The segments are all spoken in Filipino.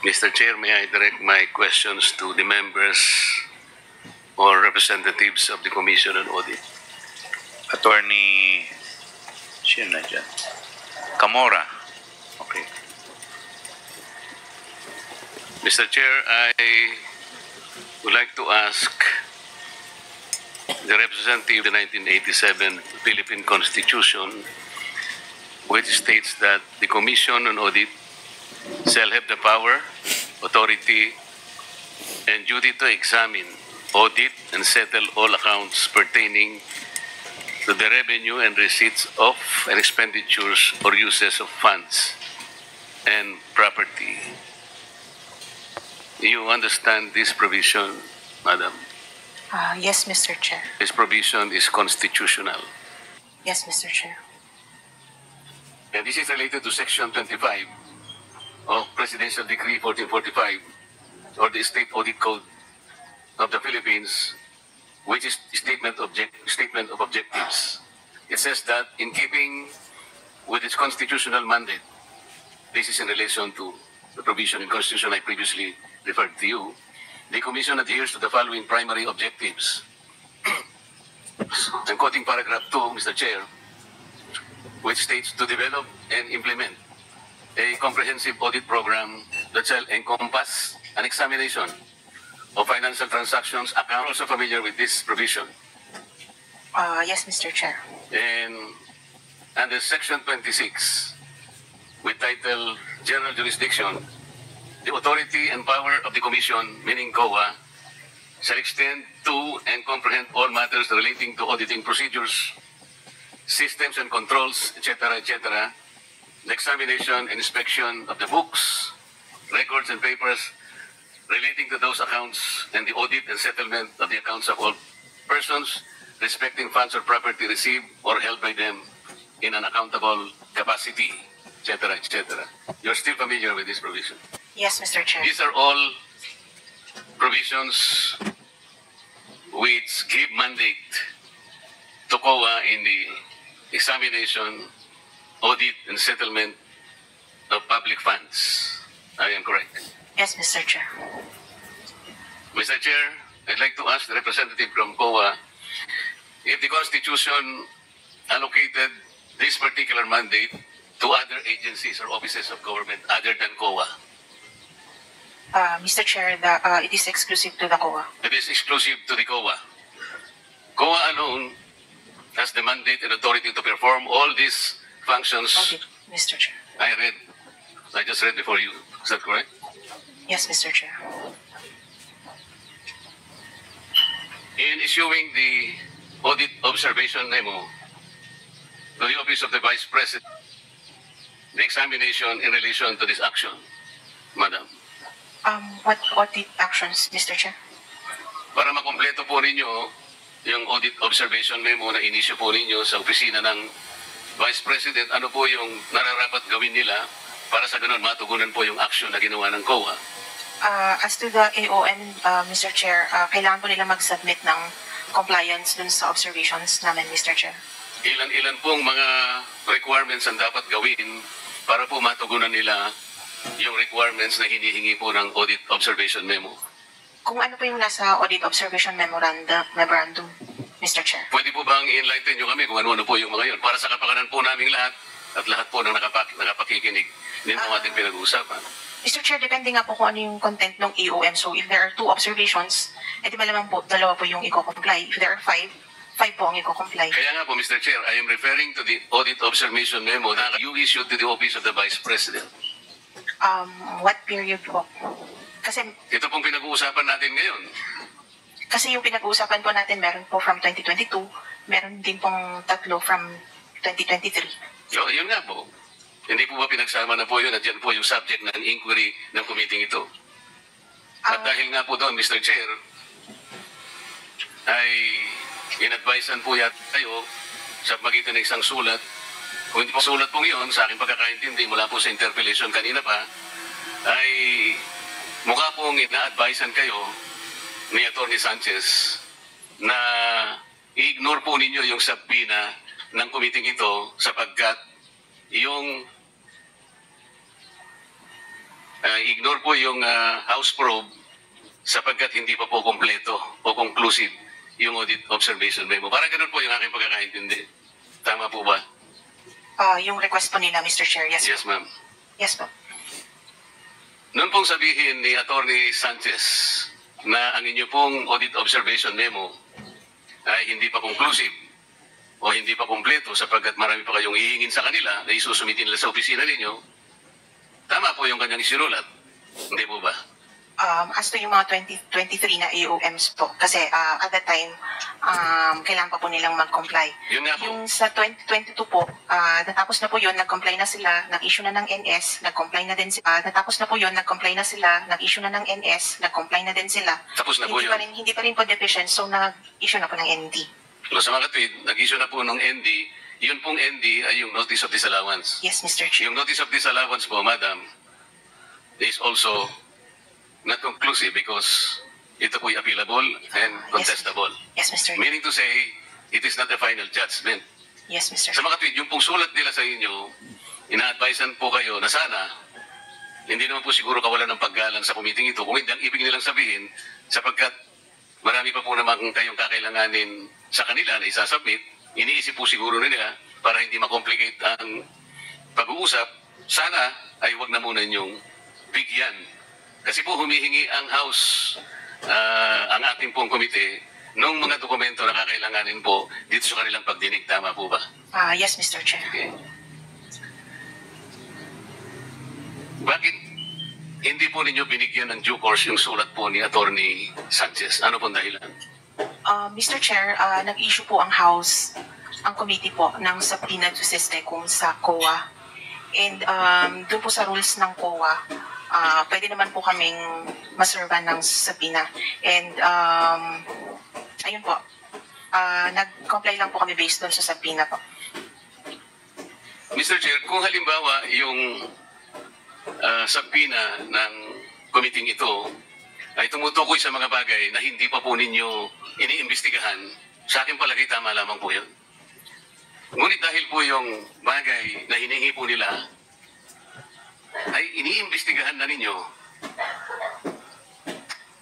Mr. Chair, may I direct my questions to the members or representatives of the Commission on Audit? Attorney, sino na dyan? Camora. Okay. Mr. Chair, I would like to ask the representative of the 1987 Philippine Constitution, which states that the Commission on Audit shall have the power, authority, and duty to examine, audit, and settle all accounts pertaining to the revenue and receipts of and expenditures or uses of funds and property. Do you understand this provision, Madam? Yes, Mr. Chair. This provision is constitutional. Yes, Mr. Chair. And this is related to Section 25 of Presidential Decree 1445 or the State Audit Code of the Philippines, which is statement of objectives. It says that in keeping with its constitutional mandate, this is in relation to the provision in Constitution I previously referred to you, the Commission adheres to the following primary objectives. I'm quoting paragraph 2, Mr. Chair, which states to develop and implement a comprehensive audit program that shall encompass an examination of financial transactions. I'm also familiar with this provision. Yes, Mr. Chair. And under Section 26, with title General Jurisdiction, the authority and power of the Commission, meaning COA, shall extend to and comprehend all matters relating to auditing procedures, systems and controls, etc., etc., the examination and inspection of the books, records, and papers relating to those accounts, and the audit and settlement of the accounts of all persons respecting funds or property received or held by them in an accountable capacity, etc., etc. You're still familiar with this provision? Yes, Mr. Chair. These are all provisions which give mandate to COA in the examination, audit, and settlement of public funds. I am correct? Yes, Mr. Chair. Mr. Chair, I'd like to ask the representative from COA if the Constitution allocated this particular mandate to other agencies or offices of government other than COA. Mr. Chair, it is exclusive to the COA. It is exclusive to the COA. COA alone has the mandate and authority to perform all these functions. Okay, Mr. Chair. I just read before you. Is that correct? Yes, Mr. Chair. In issuing the audit observation memo to the Office of the Vice President, the examination in relation to this action, Madam, What audit actions, Mr. Chair? para makompleto po ninyo yung audit observation memo na inisyo po ninyo sa opisina ng Vice President, ano po yung nararapat gawin nila para sa ganun matugunan po yung action na ginawa ng COA? As to the AON, Mr. Chair, kailangan po nila mag-submit ng compliance dun sa observations namin, Mr. Chair. Ilan-ilan pong mga requirements ang dapat gawin para po matugunan nila yung requirements na hinihingi po ng audit observation memo? Kung ano po yung nasa audit observation memorandum, Mr. Chair. Pwede po bang i-enlighten nyo kami kung ano-ano po yung mga yun para sa kapakanan po naming lahat at lahat po ng nakapakikinig din po ating pinag-uusapan? Mr. Chair, depende nga po kung ano yung content ng AOM. So if there are 2 observations, edi malamang po, 2 po yung i-comply. If there are 5 po ang i-comply. Kaya nga po, Mr. Chair, I am referring to the audit observation memo that you issued to the Office of the Vice President. What period po? Kasi Ito pong pinag-uusapan natin ngayon. yung pinag-uusapan po natin, meron po from 2022, meron din pong 3 from 2023. Yun nga po. Hindi po ba pinagsama na po yun at yan po yung subject ng inquiry ng committee ito? At dahil nga po doon, Mr. Chair, ay in-advisean po yata kayo sa magitan ng isang sulat. Kung hindi po sulat po yun, sa aking pagkakaintindi mula po sa interpellation kanina pa, ay mukha pong ina-advisean kayo ni Atty. Sanchez na i-ignore po ninyo yung sabina ng committee ito sapagkat yung ignore po yung House probe sapagkat hindi pa po kompleto o conclusive yung audit observation memo. Parang ganun po yung aking pagkakaintindi. Tama po ba? Yung request po nila, Mr. Chair, yes. Yes, ma'am. Yes po. Noon pong sabihin ni Attorney Sanchez na ang inyo pong audit observation memo ay hindi pa conclusive o hindi pa kompleto sapagkat marami pa kayong hihingin sa kanila na isusumitin nila sa opisina ninyo, tama po yung kanyang isinulat. Hindi po ba? As to yung mga 2023 na AOMs po, kasi at that time, kailangan pa po nilang mag-comply. Yun nga po. Yung sa 2022 po, natapos na po yun, nag-comply na sila, nag-issue na ng NS, nag-comply na din sila. Natapos na po yun, nag-comply na sila, nag-issue na ng NS, nag-comply na din sila. Tapos na po yun. Hindi pa rin po deficient, so nag-issue na po ng ND. So, sa mga tweet, nag-issue na po ng ND. Yun pong ND ay yung Notice of Disallowance. Yes, Mr. Chair. Yung Notice of Disallowance po, Madam, is also not conclusive because ito po ay appealable and contestable. Yes, Mr. Chair. Meaning to say, it is not a final judgment. Yes, Mr. Sa mga tweet, yung pong sulat nila sa inyo, ina-advisean po kayo na sana, hindi naman po siguro kawalan ng paggalang sa committee ito. Kung hindi, ang ibig nilang sabihin, sapagkat marami pa po naman kayong kakailanganin sa kanila na isasubmit, iniisip po siguro nila para hindi makomplicate ang pag-uusap, sana ay wag na muna inyong bigyan. Kasi po humihingi ang House, ang ating pong komite, ng mga dokumento na kakailanganin po dito sa kanilang pagdinig. Tama po ba? Yes, Mr. Chair. Okay. Bakit hindi po ninyo binigyan ng due course yung sulat po ni Attorney Sanchez? Ano pong dahilan? Mr. Chair, nag-issue po ang House, ang committee po, ng subpoena to kung sa COA. And doon po sa rules ng COA, pwede naman po kaming maservan ng subpoena. And ayun po, nag-comply lang po kami based doon sa subpoena po. Mr. Chair, kung halimbawa yung subpoena ng committee ito ay tumutukoy sa mga bagay na hindi pa po ninyo iniimbestigahan, sa akin palagay tama lamang po yun. Ngunit dahil po yung bagay na hinihingi po nila ay iniimbestigahan na ninyo,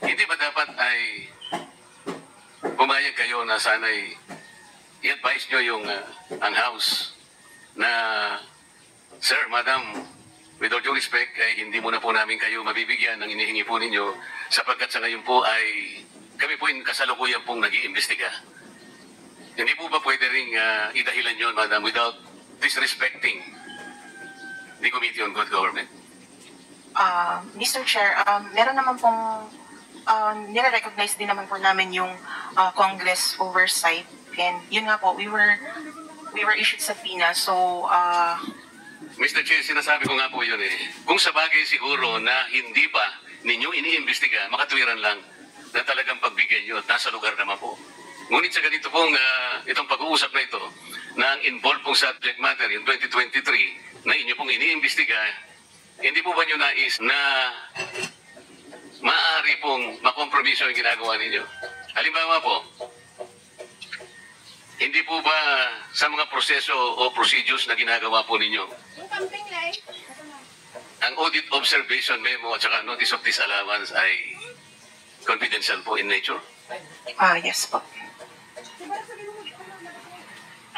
hindi ba dapat ay pumayag kayo na sana'y i-advise nyo yung ang House na, Sir, Madam, with all due respect, ay hindi muna po namin kayo mabibigyan ng inihingi po ninyo sapagkat sa ngayon po ay kami po yung kasalukuyan pong nag-iimbestiga. Hindi po ba pwede rin idahilan yun, Madam, without disrespecting the Committee on Good Government? Mr. Chair, meron naman pong nire-recognize din naman po namin yung Congress oversight, and yun nga po, we were issued subpoena, so Mr. Chair, sinasabi ko nga po yun eh. Kung sa bagay siguro na hindi pa ninyo iniimbestiga, makatwiran lang na talagang pagbigyan nyo at nasa lugar naman po. Ngunit sa ganito pong itong pag-uusap na ito, na ang involved pong subject matter yung 2023 na inyo pong iniimbestiga, hindi po ba nyo nais na maaari pong makompromiso yung ginagawa ninyo? Halimbawa po, hindi po ba sa mga proseso o procedures na ginagawa po ninyo, ang audit observation memo at saka notice of disallowance ay confidential po in nature? yes po.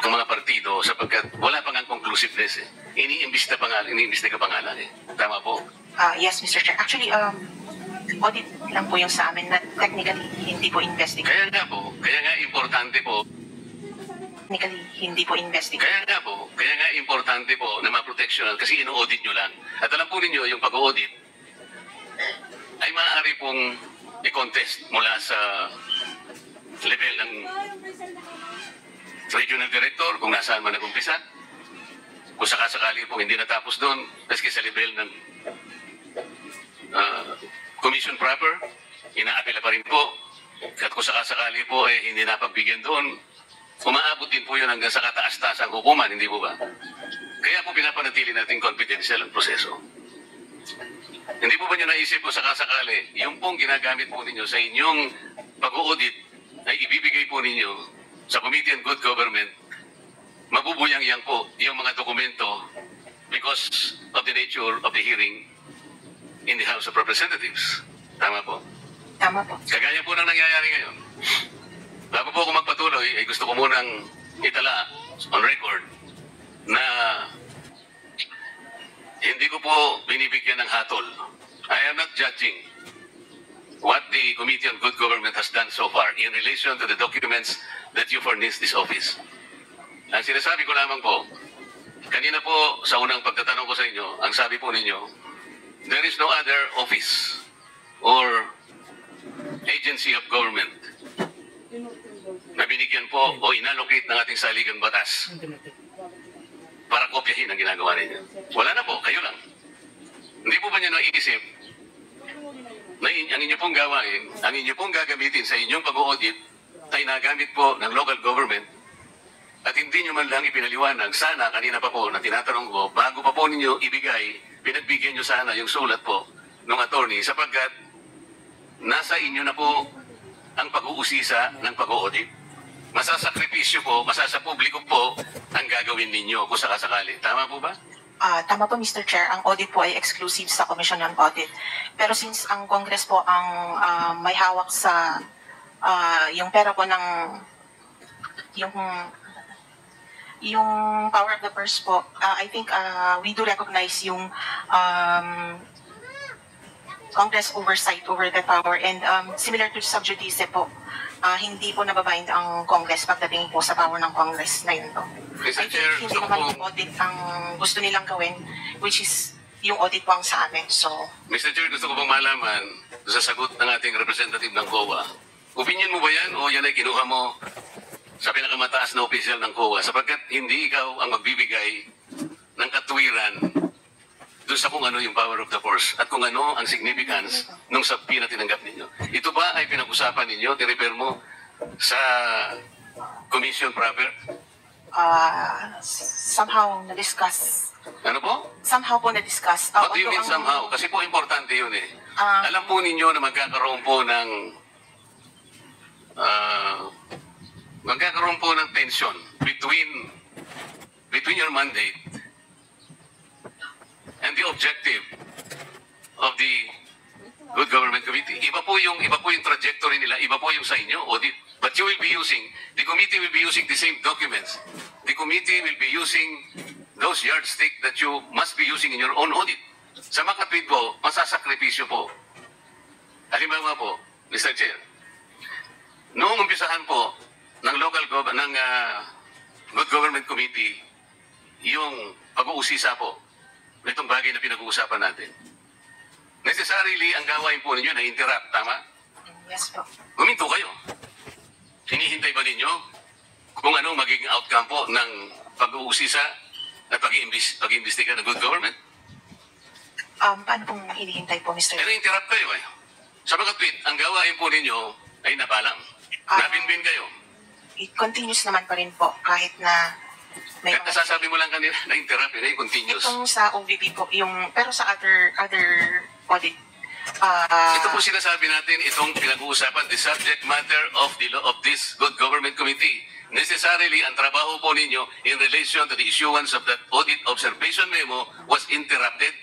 Ang mga partido sapagkat wala pang ang conclusiveness eh. Iniimbestiga pa nga lang eh. Tama po? Yes, Mr. Chair. Actually, audit lang po yung sa amin na technically hindi po investigate. Kaya nga importante po, Technically hindi po investigate. kaya nga importante po na ma-protectional kasi ino-audit nyo lang. At alam po ninyo, yung pag-audit ay maaari pong i-contest mula sa level ng regional director kung nasaan man nag-umpisa. Kung sakasakali po hindi natapos doon, maski sa level ng commission proper, inaapela pa rin po. At kung sakasakali po hindi napagbigyan doon, umaabot din po yun hanggang sa kataas-taas ang hukuman, hindi po ba? Kaya po pinapanatili natin confidential ang proseso. Hindi po ba nyo naisip po sakasakali, yung pong ginagamit po ninyo sa inyong pag-audit ay ibibigay po ninyo sa Committee on Good Government, mabubuyang-yang po yung mga dokumento because of the nature of the hearing in the House of Representatives. Tama po. Tama po. Kagaya po ng nangyayari ngayon. Bago po ako magpatuloy, ay gusto ko munang itala on record na hindi ko po binibigyan ng hatol. I am not judging what the Committee on Good Government has done so far in relation to the documents that you furnished this office. Ang sinasabi ko lamang po, kanina po sa unang pagtatanong ko sa inyo, ang sabi po ninyo, there is no other office or agency of government na binigyan po o inallocate ng ating saligang batas para kopyahin ang ginagawa ninyo. Wala na po, kayo lang. Hindi po ba niyo naisip na ang inyo pong gawain, ang inyo pong gagamitin sa inyong pag-audit ay nagamit po ng local government at hindi nyo man lang ipinaliwanag. Sana, kanina pa po na tinatanong ko, bago pa po ninyo ibigay, pinagbigyan nyo sana yung sulat po ng attorney sapagkat nasa inyo na po ang pag-uusisa ng pag-audit. Masasakripisyo po, masasapubliko po ang gagawin ninyo kung sakasakali. Tama po ba? Tama po, Mr. Chair. Ang audit po ay exclusive sa Commission on Audit. Pero since ang Congress po ang may hawak sa yung pera po ng yung power of the purse po, I think we do recognize yung Congress oversight over the power and similar to sub judice po, hindi po nababind ang Congress pagdating po sa power ng Congress na yun po. Mr. I think Chair, hindi gusto ko naman po- yung audit ang gusto nilang gawin, which is yung audit po ang sa amin. So, Mr. Chair, gusto ko pong malaman sa sagot ng ating representative ng COA. Opinion mo ba yan o yan ay kinuha mo sa pinakamataas na opisyal ng COA sapagkat hindi ikaw ang magbibigay ng katwiran doon sa kung ano yung power of the force at kung ano ang significance ng sabi na tinanggap ninyo. Ito ba ay pinag-usapan ninyo, tirefer mo sa commission proper? somehow na-discuss. Ano po? Somehow po na-discuss. What do you mean Although somehow? Kasi po importante yun eh. Ah. Alam po ninyo na magkakaroon po ng tension between your mandate and the objective of the Good Government Committee. Iba po yung trajectory nila, iba po yung sa inyo, audit. But you will be using, the committee will be using the same documents. The committee will be using those yardstick that you must be using in your own audit. Sa makatwid po, masasakripisyo po. Halimbawa po, Mr. Chair, noong umpisahan po ng Good Government Committee, yung pag-uusisa po, itong bagay na pinag-uusapan natin. Necessarily, ang gawain po ninyo na interrupt, tama? yes po. Huminto kayo. Hinihintay ba ninyo kung ano magiging outcome po ng pag-uusisa at pag-iimbestiga ng good government? Paano pong hinihintay po, Mr. Eh, na-interrupt kayo eh. Sa mga tweet, ang gawain po ninyo ay nabalang. Nabinbin kayo. It continues naman pa rin po kahit na may Kahit nasasabi mo lang kanina, na-interrupt yun, eh, continuous. Itong sa OVP po, pero sa other audit, Ito po sinasabi natin, itong pinag-uusapan, the subject matter of this Good Government Committee. Necessarily, ang trabaho po ninyo in relation to the issuance of that audit observation memo was interrupted